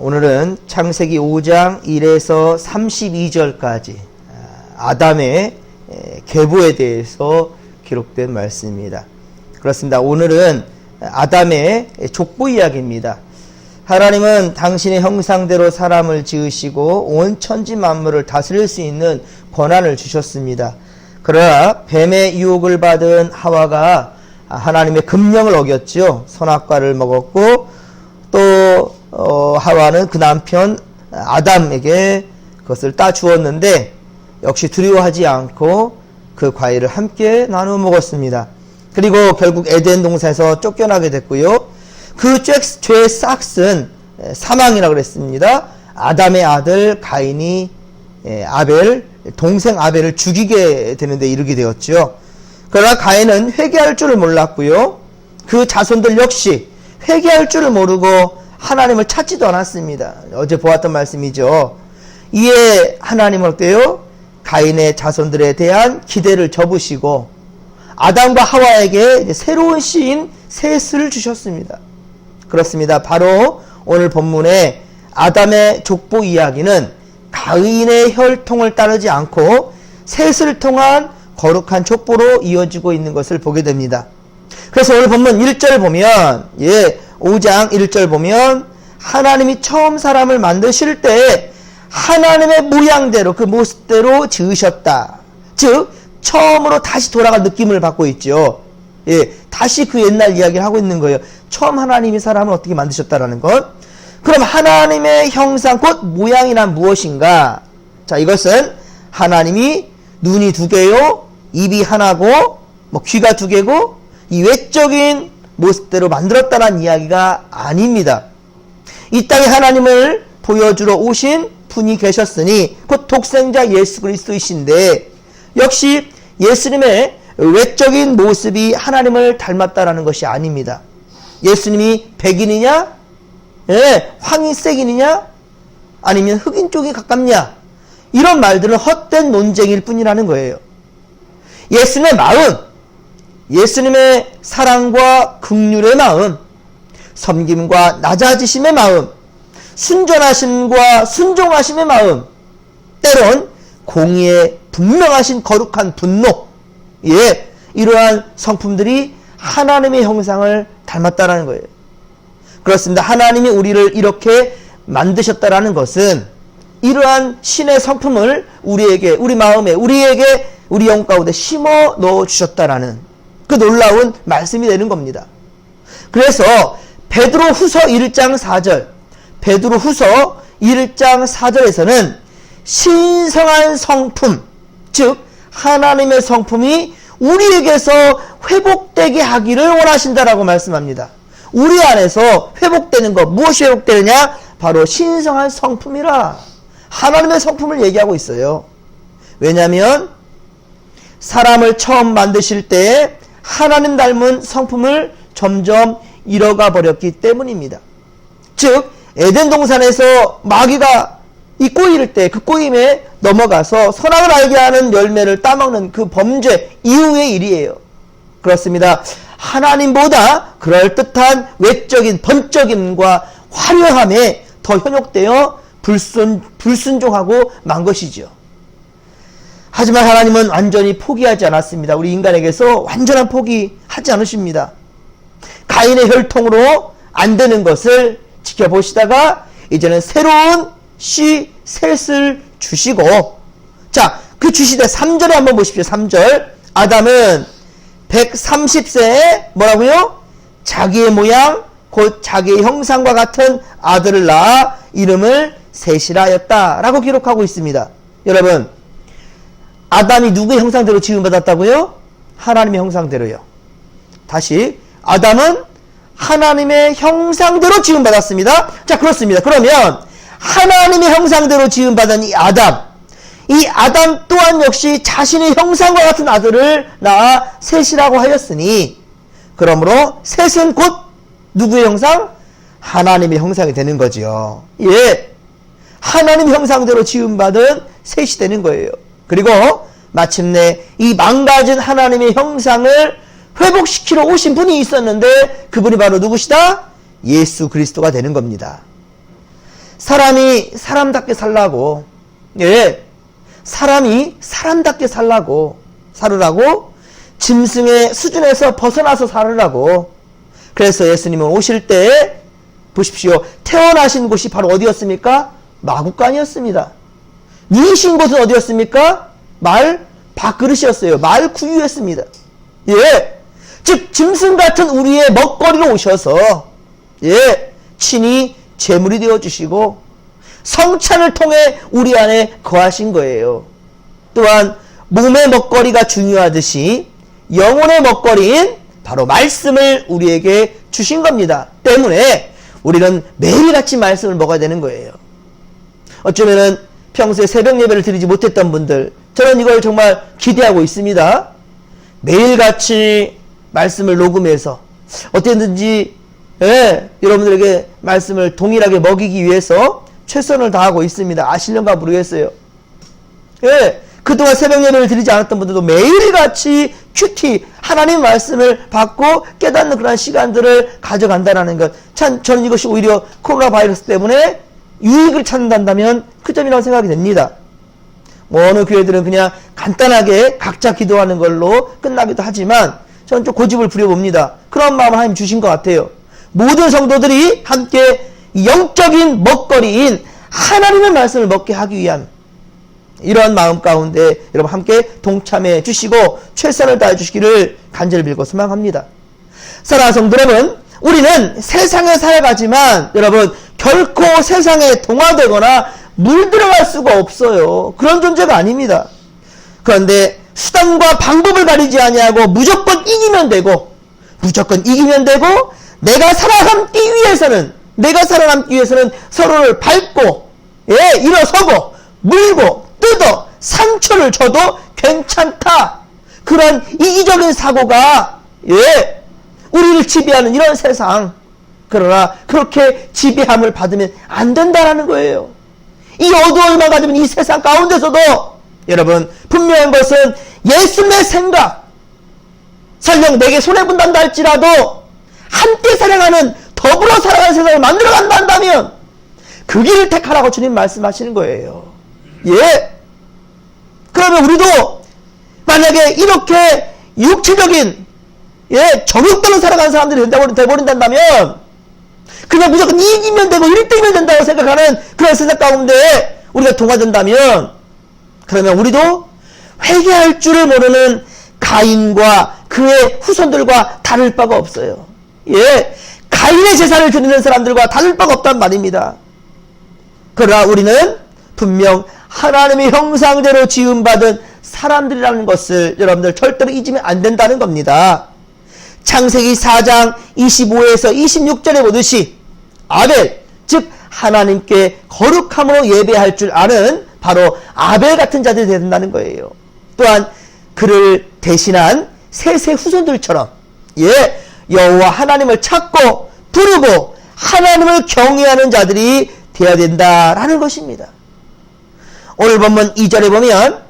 오늘은 창세기 5장 1에서 32절까지 아담의 계보에 대해서 기록된 말씀입니다. 그렇습니다. 오늘은 아담의 족보 이야기입니다. 하나님은 당신의 형상대로 사람을 지으시고 온 천지 만물을 다스릴 수 있는 권한을 주셨습니다. 그러나 뱀의 유혹을 받은 하와가 하나님의 금령을 어겼죠. 선악과를 먹었고 또 하와는 그 남편 아담에게 그것을 따주었는데 역시 두려워하지 않고 그 과일을 함께 나누어 먹었습니다. 그리고 결국 에덴 동산에서 쫓겨나게 됐고요. 그 죄의 싹은 사망이라고 그랬습니다. 아담의 아들 가인이 동생 아벨을 죽이게 되는데 이르게 되었죠. 그러나 가인은 회개할 줄을 몰랐고요. 그 자손들 역시 회개할 줄을 모르고 하나님을 찾지도 않았습니다. 어제 보았던 말씀이죠. 이에 하나님은 어때요? 가인의 자손들에 대한 기대를 접으시고 아담과 하와에게 새로운 씨인 셋을 주셨습니다. 그렇습니다. 바로 오늘 본문의 아담의 족보 이야기는 가인의 혈통을 따르지 않고 셋을 통한 거룩한 족보로 이어지고 있는 것을 보게 됩니다. 그래서 오늘 본문 1절 보면 5장 1절 보면 하나님이 처음 사람을 만드실 때 하나님의 모양대로 그 모습대로 지으셨다. 즉 처음으로 다시 돌아갈 느낌을 받고 있죠. 다시 그 옛날 이야기를 하고 있는 거예요. 처음 하나님이 사람을 어떻게 만드셨다라는 것. 그럼 하나님의 형상 곧 모양이란 무엇인가? 자, 이것은 하나님이 눈이 2개요, 입이 하나고 귀가 2개고 이 외적인 모습대로 만들었다는 이야기가 아닙니다. 이 땅에 하나님을 보여주러 오신 분이 계셨으니 곧 독생자 예수 그리스도이신데 역시 예수님의 외적인 모습이 하나님을 닮았다라는 것이 아닙니다. 예수님이 백인이냐? 황희색인이냐? 아니면 흑인 쪽이 가깝냐? 이런 말들은 헛된 논쟁일 뿐이라는 거예요. 예수님의 마음, 예수님의 사랑과 긍휼의 마음, 섬김과 낮아지심의 마음, 순전하심과 순종하심의 마음, 때론 공의에 분명하신 거룩한 분노, 이러한 성품들이 하나님의 형상을 닮았다라는 거예요. 그렇습니다. 하나님이 우리를 이렇게 만드셨다라는 것은 이러한 신의 성품을 우리에게, 우리 마음에, 우리에게, 우리 영 가운데 심어 넣어 주셨다라는 그 놀라운 말씀이 되는 겁니다. 그래서 베드로후서 1장 4절, 베드로후서 1장 4절에서는 신성한 성품, 즉 하나님의 성품이 우리에게서 회복되게 하기를 원하신다라고 말씀합니다. 우리 안에서 회복되는 것, 무엇이 회복되느냐? 바로 신성한 성품이라. 하나님의 성품을 얘기하고 있어요. 왜냐하면 사람을 처음 만드실 때 하나님 닮은 성품을 점점 잃어가 버렸기 때문입니다. 즉 에덴 동산에서 마귀가 이 꼬이를 때 그 꼬임에 넘어가서 선악을 알게 하는 열매를 따먹는 그 범죄 이후의 일이에요. 그렇습니다. 하나님보다 그럴듯한 외적인 번쩍임과 화려함에 더 현혹되어 불순종하고 만 것이죠. 하지만 하나님은 완전히 포기하지 않았습니다. 우리 인간에게서 완전한 포기하지 않으십니다. 가인의 혈통으로 안 되는 것을 지켜보시다가 이제는 새로운 씨 셋을 주시고, 자, 그 주시되 3절에 한번 보십시오. 3절. 아담은 130세에 뭐라고요? 자기의 모양 곧 자기의 형상과 같은 아들을 낳아 이름을 셋이라 하였다 라고 기록하고 있습니다. 여러분, 아담이 누구의 형상대로 지음받았다고요? 하나님의 형상대로요. 다시, 아담은 하나님의 형상대로 지음받았습니다. 자, 그렇습니다. 그러면 하나님의 형상대로 지음받은 이 아담 또한 역시 자신의 형상과 같은 아들을 낳아 셋이라고 하였으니, 그러므로 셋은 곧 누구의 형상? 하나님의 형상이 되는 거지요. 하나님의 형상대로 지음받은 셋이 되는 거예요. 그리고 마침내 이 망가진 하나님의 형상을 회복시키러 오신 분이 있었는데 그분이 바로 누구시다? 예수 그리스도가 되는 겁니다. 사람이 사람답게 살라고, 예, 사람이 사람답게 살라고, 짐승의 수준에서 벗어나서 살으라고. 그래서 예수님은 오실 때 보십시오. 태어나신 곳이 바로 어디였습니까? 마구간이었습니다. 누이신 곳은 어디였습니까? 말 밥그릇이었어요. 말 구유였습니다. 예, 즉 짐승 같은 우리의 먹거리로 오셔서, 예, 친히 제물이 되어주시고 성찬을 통해 우리 안에 거하신 거예요. 또한 몸의 먹거리가 중요하듯이 영혼의 먹거리인 바로 말씀을 우리에게 주신 겁니다. 때문에 우리는 매일같이 말씀을 먹어야 되는 거예요. 어쩌면은 평소에 새벽 예배를 드리지 못했던 분들, 저는 이걸 정말 기대하고 있습니다. 매일같이 말씀을 녹음해서 어땠든지, 예, 여러분들에게 말씀을 동일하게 먹이기 위해서 최선을 다하고 있습니다. 아실런가 모르겠어요. 예, 그동안 새벽 예배를 드리지 않았던 분들도 매일같이 큐티 하나님의 말씀을 받고 깨닫는 그런 시간들을 가져간다는 것, 참 저는 이것이 오히려 코로나 바이러스 때문에 유익을 찾는다면 그 점이라고 생각이 됩니다. 뭐 어느 교회들은 그냥 간단하게 각자 기도하는 걸로 끝나기도 하지만 저는 좀 고집을 부려봅니다. 그런 마음을 하나님 주신 것 같아요. 모든 성도들이 함께 영적인 먹거리인 하나님의 말씀을 먹게 하기 위한 이런 마음 가운데 여러분 함께 동참해 주시고 최선을 다해 주시기를 간절히 빌고 소망합니다. 사랑하는 성도 여러분, 우리는 세상에 살아가지만 여러분 결코 세상에 동화되거나 물들어갈 수가 없어요. 그런 존재가 아닙니다. 그런데 수단과 방법을 가리지 아니하고 무조건 이기면 되고 내가 살아남기 위해서는 서로를 밟고, 예, 일어서고 물고 뜯어 상처를 줘도 괜찮다. 그런 이기적인 사고가, 예, 우리를 지배하는 이런 세상. 그러나 그렇게 지배함을 받으면 안 된다라는 거예요. 이 어두움을 가지면 이 세상 가운데서도 여러분 분명한 것은 예수님의 생각, 설령 내게 손해본단다 할지라도 함께 살아가는, 더불어 살아가는 세상을 만들어간다 한다면 그 길을 택하라고 주님 말씀하시는 거예요. 예. 그러면 우리도 만약에 이렇게 육체적인, 예, 정욕대로 살아가는 사람들이 돼버린다면 그냥 무조건 이기면 되고 1등이면 된다고 생각하는 그런 세상 가운데 우리가 동화된다면, 그러면 우리도 회개할 줄을 모르는 가인과 그의 후손들과 다를 바가 없어요. 예, 가인의 제사를 드리는 사람들과 다를 바가 없단 말입니다. 그러나 우리는 분명 하나님의 형상대로 지음받은 사람들이라는 것을 여러분들 절대로 잊으면 안 된다는 겁니다. 창세기 4장 25에서 26절에 보듯이 아벨, 즉 하나님께 거룩함으로 예배할 줄 아는 바로 아벨 같은 자들이 된다는 거예요. 또한 그를 대신한 셋의 후손들처럼, 예, 여호와 하나님을 찾고 부르고 하나님을 경외하는 자들이 되어야 된다라는 것입니다. 오늘 본문 2절에 보면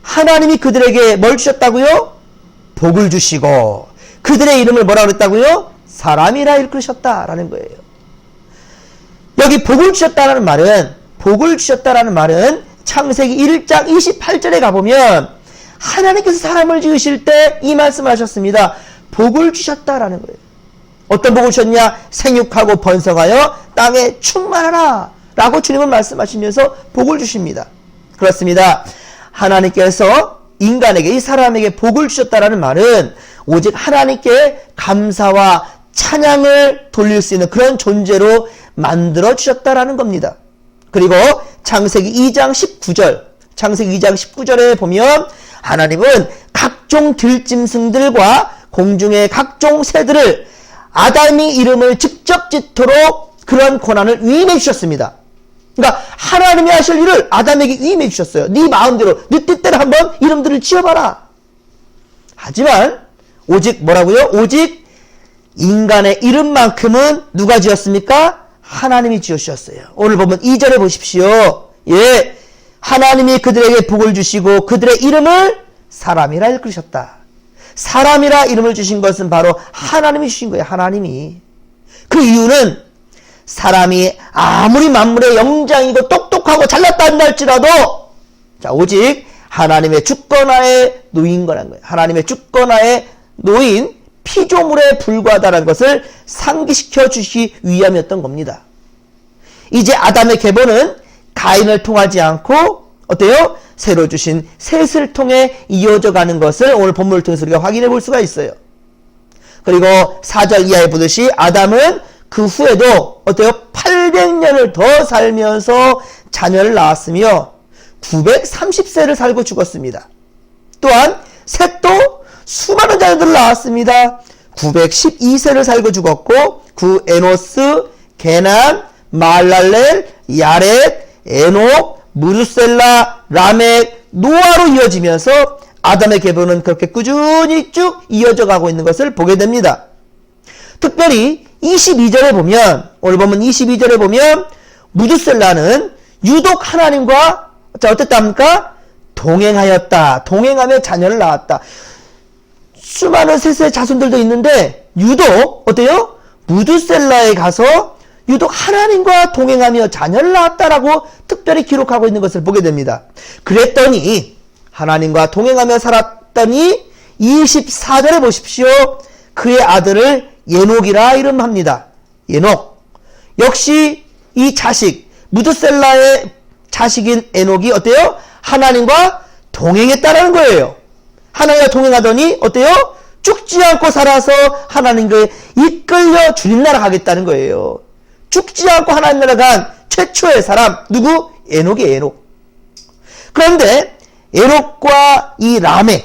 하나님이 그들에게 뭘 주셨다고요? 복을 주시고 그들의 이름을 뭐라고 그랬다고요? 사람이라 일컬으셨다라는 거예요. 여기 복을 주셨다라는 말은 창세기 1장 28절에 가보면 하나님께서 사람을 지으실 때 이 말씀을 하셨습니다. 복을 주셨다라는 거예요. 어떤 복을 주셨냐? 생육하고 번성하여 땅에 충만하라 라고 주님은 말씀하시면서 복을 주십니다. 그렇습니다. 하나님께서 인간에게, 이 사람에게 복을 주셨다라는 말은 오직 하나님께 감사와 찬양을 돌릴 수 있는 그런 존재로 만들어 주셨다라는 겁니다. 그리고 창세기 2장 19절에 보면 하나님은 각종 들짐승들과 공중의 각종 새들을 아담이 이름을 직접 짓도록 그런 권한을 위임해 주셨습니다. 그러니까 하나님이 하실 일을 아담에게 위임해 주셨어요. 네 마음대로, 네 뜻대로 한번 이름들을 지어봐라. 하지만 오직 뭐라고요? 오직 인간의 이름만큼은 누가 지었습니까? 하나님이 지으셨어요. 오늘 보면 2절에 보십시오. 예, 하나님이 그들에게 복을 주시고 그들의 이름을 사람이라 일컬으셨다. 사람이라 이름을 주신 것은 바로 하나님이 주신 거예요. 하나님이. 그 이유는 사람이 아무리 만물의 영장이고 똑똑하고 잘났다 한다 할지라도 자, 오직 하나님의 주권하에 놓인 거란 거예요. 하나님의 주권하에 놓인 피조물에 불과하다는 것을 상기시켜 주시기 위함이었던 겁니다. 이제 아담의 계보는 가인을 통하지 않고 어때요? 새로 주신 셋을 통해 이어져 가는 것을 오늘 본문을 통해서 우리가 확인해 볼 수가 있어요. 그리고 4절 이하에 보듯이 아담은 그 후에도 어때요? 800년을 더 살면서 자녀를 낳았으며 930세를 살고 죽었습니다. 또한 셋도 수많은 자녀들을 낳았습니다. 912세를 살고 죽었고 그 에노스, 게남, 말랄렐, 야렛, 에녹, 무두셀라, 라멕, 노아로 이어지면서 아담의 계보는 그렇게 꾸준히 쭉 이어져 가고 있는 것을 보게 됩니다. 특별히 22절에 보면 오늘 보면 22절에 보면 무두셀라는 유독 하나님과 자 어땠답니까? 동행하였다. 동행하며 자녀를 낳았다. 수많은 셋의 자손들도 있는데 유독 어때요? 무두셀라에 가서 유독 하나님과 동행하며 자녀를 낳았다라고 특별히 기록하고 있는 것을 보게 됩니다. 그랬더니 하나님과 동행하며 살았더니 24절에 보십시오. 그의 아들을 에녹이라 이름합니다. 에녹. 역시 이 자식 무두셀라의 자식인 에녹이 어때요? 하나님과 동행했다라는 거예요. 하나님과 동행하더니 어때요? 죽지 않고 살아서 하나님께 이끌려 주님 나라 가겠다는 거예요. 죽지 않고 하나님 나라 간 최초의 사람 누구? 에녹이에요. 에녹. 그런데 에녹과 이 라멕,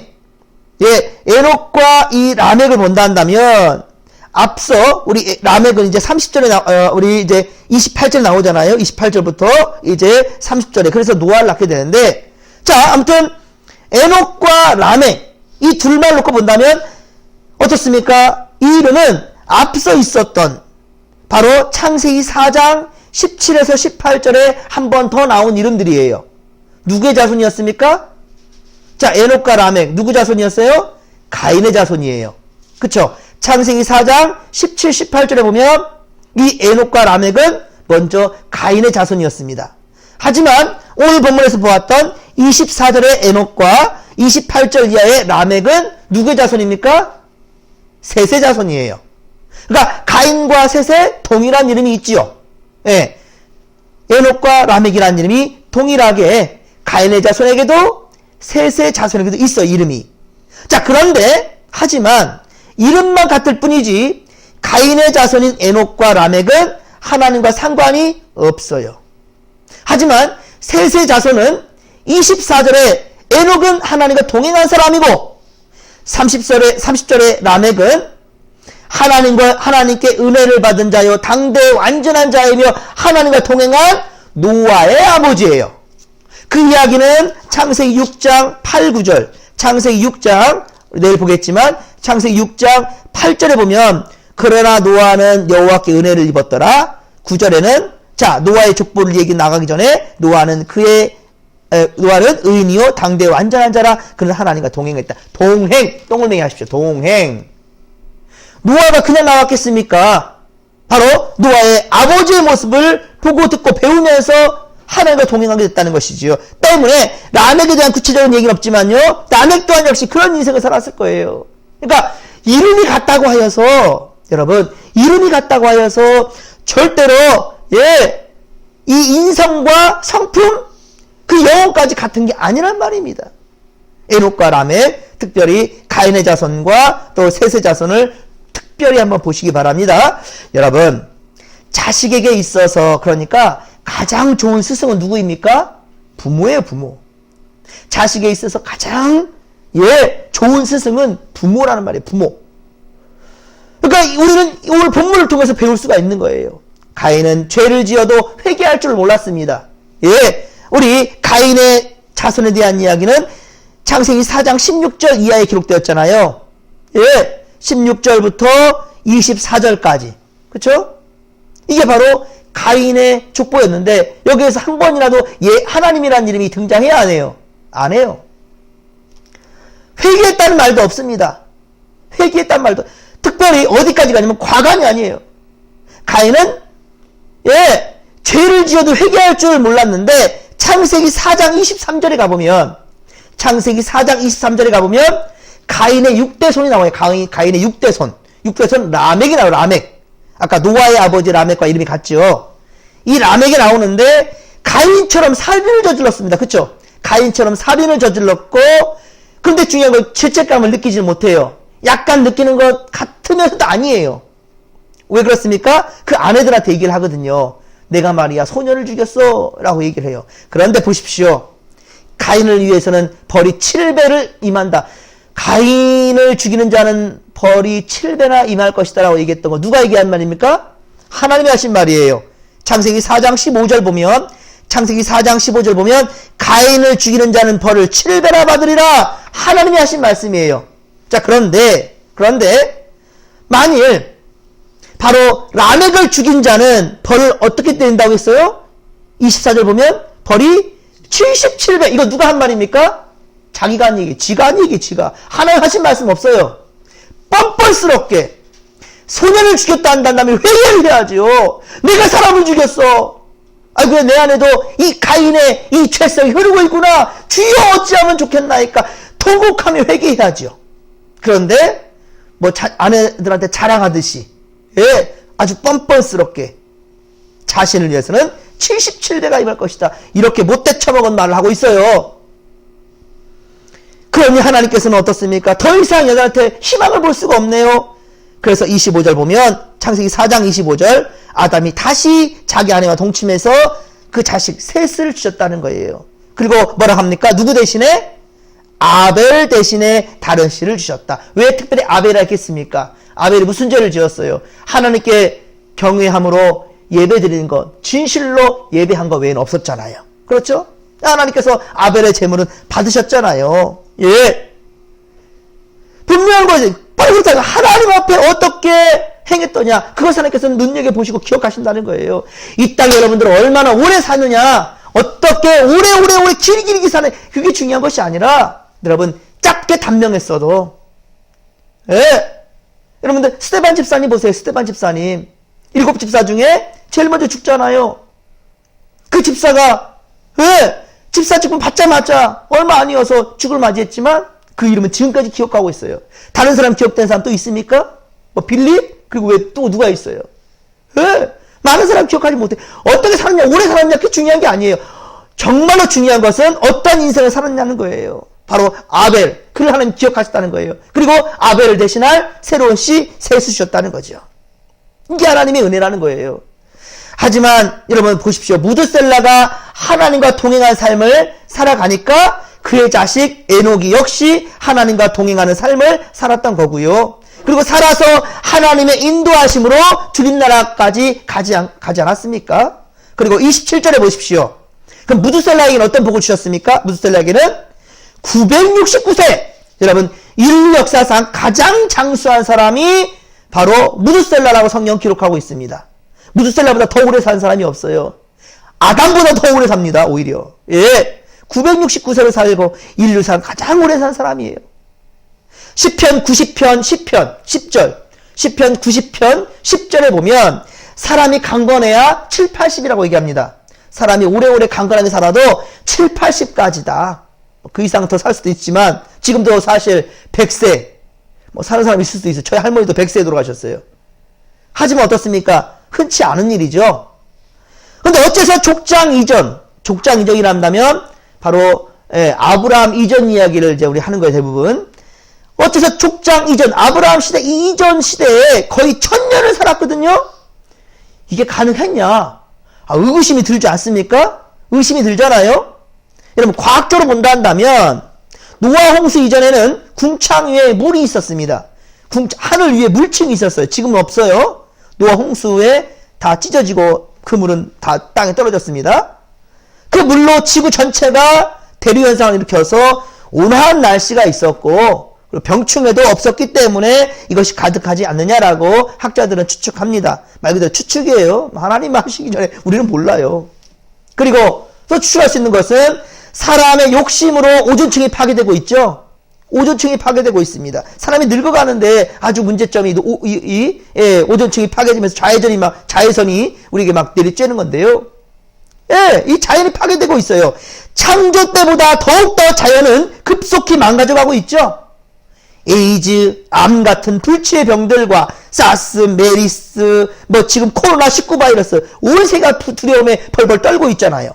에녹과 이 라멕을 본다 한다면 앞서 우리 라멕은 이제 30절에 우리 이제 28절 나오잖아요. 28절부터 이제 30절에 그래서 노아를 낳게 되는데 자 아무튼 에녹과 라멕 이 둘만 놓고 본다면 어떻습니까? 이 이름은 앞서 있었던 바로 창세기 4장 17에서 18절에 한 번 더 나온 이름들이에요. 누구의 자손이었습니까? 자, 에녹과 라멕 누구 자손이었어요? 가인의 자손이에요. 그쵸? 창세기 4장 17, 18절에 보면 이 에녹과 라멕은 먼저 가인의 자손이었습니다. 하지만 오늘 본문에서 보았던 24절의 에녹과 28절 이하의 라멕은 누구의 자손입니까? 셋의 자손이에요. 그러니까 가인과 셋의 동일한 이름이 있지요. 예. 에녹과 라멕이라는 이름이 동일하게 가인의 자손에게도 셋의 자손에게도 있어 이름이. 자 그런데 하지만 이름만 같을 뿐이지 가인의 자손인 에녹과 라멕은 하나님과 상관이 없어요. 하지만 셋의 자손은 24절에 에녹은 하나님과 동행한 사람이고 30절에 라멕은 하나님께 은혜를 받은 자요 당대 완전한 자이며 하나님과 동행한 노아의 아버지예요. 그 이야기는 창세기 6장 8, 9절 창세기 6장 내일 보겠지만 창세기 6장 8절에 보면 그러나 노아는 여호와께 은혜를 입었더라. 9절에는 자 노아의 족보를 얘기 나가기 전에 노아는 의인이요 당대 완전한 자라. 그는 하나님과 동행했다. 동행 똥을 맹하십시오. 동행. 노아가 그냥 나왔겠습니까? 바로 노아의 아버지의 모습을 보고 듣고 배우면서 하나님과 동행하게 됐다는 것이지요. 때문에 라멕에 대한 구체적인 얘기는 없지만요. 라멕 또한 역시 그런 인생을 살았을 거예요. 그러니까 이름이 같다고 하여서 여러분 이름이 같다고 하여서 절대로 이 인성과 성품 그 영혼까지 같은 게 아니란 말입니다. 에녹과 라멕 특별히 가인의 자손과 또 셋의 자손을 특별히 한번 보시기 바랍니다. 여러분 자식에게 있어서 그러니까 가장 좋은 스승은 누구입니까? 부모예요. 부모. 자식에 있어서 가장 좋은 스승은 부모라는 말이에요. 부모. 그러니까 우리는 오늘 본문을 통해서 배울 수가 있는 거예요. 가인은 죄를 지어도 회개할 줄 몰랐습니다. 우리 가인의 자손에 대한 이야기는 창세기 4장 16절 이하에 기록되었잖아요. 16절부터 24절까지. 그쵸? 이게 바로 가인의 족보였는데 여기에서 한 번이라도 하나님이라는 이름이 등장해야 안 해요? 안 해요. 회개했다는 말도 없습니다. 회개했다는 말도 특별히 어디까지 가냐면 과감이 아니에요. 가인은 예, 죄를 지어도 회개할 줄 몰랐는데 창세기 4장 23절에 가보면 창세기 4장 23절에 가보면 가인의 6대 손이 나와요. 가인의 6대 손. 6대 손 라멕이 나와요. 라멕. 아까 노아의 아버지 라멕과 이름이 같죠. 이 라멕이 나오는데 가인처럼 살인을 저질렀습니다. 그렇죠? 가인처럼 살인을 저질렀고 그런데 중요한 건 죄책감을 느끼지 못해요. 약간 느끼는 것 같으면서도 아니에요. 왜 그렇습니까? 그 아내들한테 얘기를 하거든요. 내가 말이야 소년을 죽였어 라고 얘기를 해요. 그런데 보십시오. 가인을 위해서는 벌이 7배를 임한다. 가인을 죽이는 자는 벌이 7배나 임할 것이다 라고 얘기했던 거 누가 얘기한 말입니까? 하나님이 하신 말이에요. 창세기 4장 15절 보면 가인을 죽이는 자는 벌을 7배나 받으리라 하나님이 하신 말씀이에요. 자, 그런데 만일 바로 라멕을 죽인 자는 벌을 어떻게 때린다고 했어요? 24절 보면 벌이 77배. 이거 누가 한 말입니까? 자기가 한 얘기, 지가 한 얘기, 지가. 하나님 하신 말씀 없어요. 뻔뻔스럽게 소년을 죽였다 한다면 회개를 해야지요. 내가 사람을 죽였어. 아이고 내 안에도 이 가인의 이 죄성이 흐르고 있구나. 주여 어찌하면 좋겠나이까. 통곡하며 회개해야죠. 그런데 뭐 아내들한테 자랑하듯이 예, 아주 뻔뻔스럽게 자신을 위해서는 77배가 임할 것이다. 이렇게 못돼 처먹은 말을 하고 있어요. 그러니 하나님께서는 어떻습니까? 더 이상 여자한테 희망을 볼 수가 없네요. 그래서 25절 보면 창세기 4장 25절 아담이 다시 자기 아내와 동침해서 그 자식 셋을 주셨다는 거예요. 그리고 뭐라 합니까? 누구 대신에? 아벨 대신에 다른 씨를 주셨다. 왜 특별히 아벨이라 했겠습니까? 아벨이 무슨 죄를 지었어요? 하나님께 경외함으로 예배드리는 것, 진실로 예배한 것 외에는 없었잖아요. 그렇죠? 하나님께서 아벨의 제물은 받으셨잖아요. 예. 분명한 거지. 빨리 그렇다고 하나님 앞에 어떻게 행했더냐. 그것을 하나님께서는 눈여겨보시고 기억하신다는 거예요. 이 땅에 여러분들 얼마나 오래 사느냐, 어떻게 오래 길게 사느냐, 그게 중요한 것이 아니라 여러분 짧게 단명했어도 예. 여러분들 스데반 집사님 보세요. 스데반 집사님 7 집사 중에 제일 먼저 죽잖아요. 그 집사가 왜 집사 직분 받자마자 얼마 아니어서 죽을 맞이했지만 그 이름은 지금까지 기억하고 있어요. 다른 사람 기억된 사람 또 있습니까? 뭐 빌립? 그리고 왜 또 누가 있어요? 왜? 많은 사람 기억하지 못해. 어떻게 살았냐, 오래 살았냐, 그게 중요한 게 아니에요. 정말로 중요한 것은 어떤 인생을 살았냐는 거예요. 바로 아벨, 그를 하나님 기억하셨다는 거예요. 그리고 아벨을 대신할 새로운 씨 셋을 주셨다는 거죠. 이게 하나님의 은혜라는 거예요. 하지만 여러분 보십시오. 무드셀라가 하나님과 동행한 삶을 살아가니까 그의 자식 에녹이 역시 하나님과 동행하는 삶을 살았던 거고요. 그리고 살아서 하나님의 인도하심으로 주님 나라까지 가지 않았습니까? 그리고 27절에 보십시오. 그럼 무드셀라에게는 어떤 복을 주셨습니까? 무드셀라에게는 969세. 여러분 인류 역사상 가장 장수한 사람이 바로 무드셀라라고 성경 기록하고 있습니다. 무드셀라보다 더 오래 산 사람이 없어요. 아담보다 더 오래 삽니다. 오히려. 예, 969세를 살고 인류상 가장 오래 산 사람이에요. 시편 90편 10절 10절에 보면 사람이 강건해야 7, 80이라고 얘기합니다. 사람이 오래오래 강건하게 살아도 7, 80까지다. 그 이상 더 살 수도 있지만 지금도 사실 100세 뭐 사는 사람이 있을 수도 있어요. 저희 할머니도 100세에 돌아가셨어요. 하지만 어떻습니까? 흔치 않은 일이죠. 그런데 어째서 족장 이전이 한다면 바로 아브라함 이전 이야기를 이제 우리 하는 거예요. 대부분. 어째서 족장 이전, 아브라함 시대 이전 시대에 거의 1000년을 살았거든요. 이게 가능했냐? 의구심이 들지 않습니까? 의심이 들잖아요. 여러분 과학적으로 본다 한다면 노아 홍수 이전에는 궁창 위에 물이 있었습니다. 하늘 위에 물층이 있었어요. 지금은 없어요. 노아 홍수에 다 찢어지고 그 물은 다 땅에 떨어졌습니다. 그 물로 지구 전체가 대류현상을 일으켜서 온화한 날씨가 있었고 그리고 병충해도 없었기 때문에 이것이 가득하지 않느냐라고 학자들은 추측합니다. 말 그대로 추측이에요. 하나님 하시기 전에 우리는 몰라요. 그리고 또 추측할 수 있는 것은 사람의 욕심으로 오존층이 파괴되고 있죠. 오존층이 파괴되고 있습니다. 사람이 늙어가는데 아주 문제점이 오존층이 파괴되면서 자외선이 우리에게 막 내리쬐는 건데요. 예, 이 자연이 파괴되고 있어요. 창조 때보다 더욱더 자연은 급속히 망가져가고 있죠. 에이즈, 암 같은 불치의 병들과 사스, 메리스, 지금 코로나19 바이러스, 온 세계가 두려움에 벌벌 떨고 있잖아요.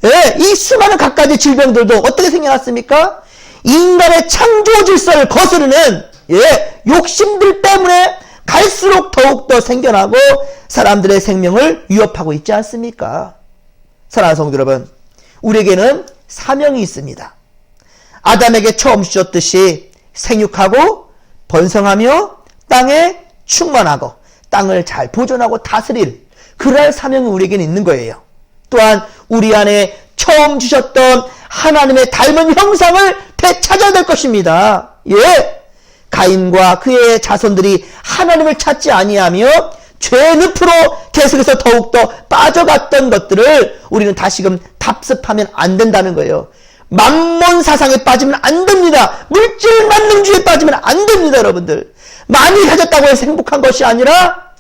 예, 이 수많은 갖가지 질병들도 어떻게 생겨났습니까? 인간의 창조 질서를 거스르는 욕심들 때문에 갈수록 더욱더 생겨나고 사람들의 생명을 위협하고 있지 않습니까? 사랑하는 성도 여러분, 우리에게는 사명이 있습니다. 아담에게 처음 주셨듯이 생육하고 번성하며 땅에 충만하고 땅을 잘 보존하고 다스릴 그럴 사명이 우리에게는 있는 거예요. 또한 우리 안에 처음 주셨던 하나님의 닮은 형상을 되찾아야 될 것입니다. 가인과 그의 자손들이 하나님을 찾지 아니하며 죄의 늪으로 계속해서 더욱더 빠져갔던 것들을 우리는 다시금 답습하면 안 된다는 거예요. 만몬 사상에 빠지면 안 됩니다. 물질 만능주의에 빠지면 안 됩니다, 여러분들. 많이 가졌다고 해서 행복한 것이 아니라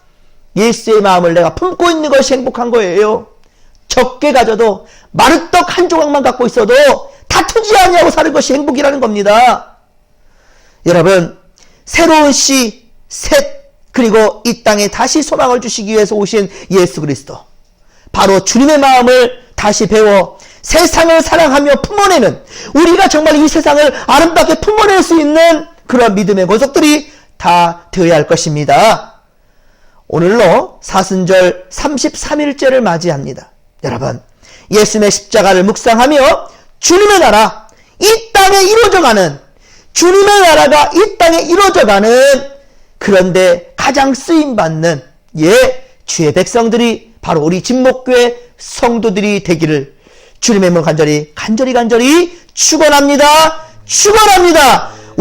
예수의 마음을 내가 품고 있는 것이 행복한 거예요. 적게 가져도 마루떡 한 조각만 갖고 있어도 다투지 아니하고 사는 것이 행복이라는 겁니다. 여러분, 새로운 씨, 셋, 그리고 이 땅에 다시 소망을 주시기 위해서 오신 예수 그리스도, 바로 주님의 마음을 다시 배워 세상을 사랑하며 품어내는, 우리가 정말 이 세상을 아름답게 품어낼 수 있는 그런 믿음의 권속들이 다 되어야 할 것입니다. 오늘로 사순절 33일째를 맞이합니다. 여러분, 예수님의 십자가를 묵상하며 주님의 나라, 이 땅에 이루어져가는, 주님의 나라가 이 땅에 이루어져가는, 그런데 가장 쓰임받는 주의 백성들이 바로 우리 진목교회 성도들이 되기를 주님의 이름으로 간절히 축원합니다. 축원합니다.